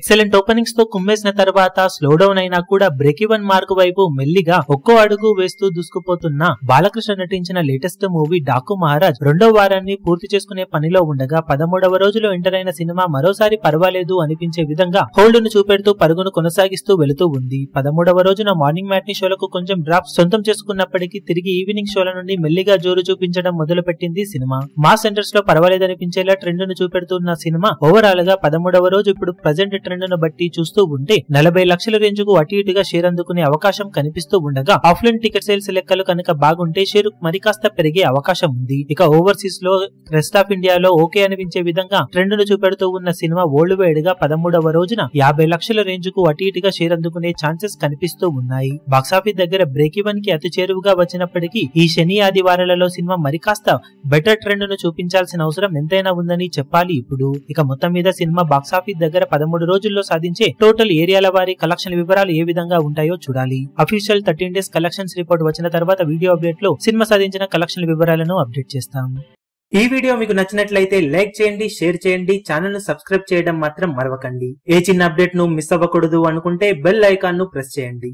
Excellent openings తో కుమ్మేసిన తర్వాత slow down అయినా కూడా బ్రేక్ ఈవెన్ మార్క్ వైపు మెల్లిగా ఒక్కో అడుగు వేస్తూ దూసుకుపోతున్న బాలకృష్ణ నటించిన లేటెస్ట్ మూవీ డాకు మహారాజ్ రెండో వారాన్ని పూర్తి చేసుకునే పనిలో ఉండగా 13వ రోజులో ఎంటర్ అయిన సినిమా మరోసారి పర్వాలేదు అనిపించే విధంగా హోల్డ్ ను చూపెడుతూ పరుగును కొనసాగిస్తూ వెళుతూ ఉంది. 13వ రోజున మార్నింగ్ మ్యాట్నీ షోలకు కొంచెం డ్రాప్ సొంతం చేసుకున్నప్పటికీ తిరిగి ఈవినింగ్ షోల నుండి మెల్లిగా జోరు చూపించడం మొదలు పెట్టింది సినిమా. మా సెంటర్స్ లో పర్వాలేదనిపించేలా ట్రెండ్ ను చూపెడుతున్న సినిమా ఓవరాల్ గా 13వ రోజు ఇప్పుడు ప్రజెంట్ ట్రెండ్ ను బట్టి చూస్తూ ఉంటే 40 లక్షల రేంజ్ కు అటు ఇటుగా షేర్ అందుకునే అవకాశం కనిపిస్తూ ఉండగా ఆఫ్లైన్ టికెట్ సేల్స్ లెక్కలు కనుక బాగుంటే షేర్ మరి కాస్త పెరిగే అవకాశం ఉంది. ఇక ఓవర్సీస్ లో రెస్ట్ ఆఫ్ ఇండియాలో ఓకే అనిపించే విధంగా ట్రెండ్ ను చూపెడుతూ ఉన్న సినిమా వరల్డ్ వైడ్ గా 13వ రోజున 50 లక్షల రేంజ్ కు అటు ఇటుగా షేర్ అందుకునే ఛాన్సెస్ కనిపిస్తూ ఉన్నాయి. బాక్సాఫీస్ దగ్గర బ్రేక్ ఈవెన్ కి అతి చేరువుగా వచ్చినప్పటికీ ఈ శని ఆదివారాలలో సినిమా మరి కాస్త బెటర్ ట్రెండ్ ను చూపించాల్సిన అవసరం ఎంతైనా ఉందని చెప్పాలి. ఇప్పుడు ఇక మొత్తం మీద సినిమా బాక్సాఫీస్ దగ్గర 13 రోజుల్లో సాధించే టోటల్ ఏరియాల వారి కలెక్షన్ వివరాలు ఏ విధంగా ఉంటాయో చూడాలి. అఫీషియల్ 13 డేస్ కలెక్షన్స్ రిపోర్ట్ వచ్చిన తర్వాత వీడియో అప్డేట్ లో సినిమా సాధించిన కలెక్షన్ వివరాలను అప్డేట్ చేస్తాం. ఈ వీడియో మీకు నచ్చినట్లయితే లైక్ చేయండి, షేర్ చేయండి, ఛానల్ ను సబ్స్క్రైబ్ చేయడం మాత్రం మరవకండి. ఏ చిన్న అప్డేట్ ను మిస్ అవ్వకూడదు అనుకుంటే బెల్ ఐకాన్ ను ప్రెస్ చేయండి.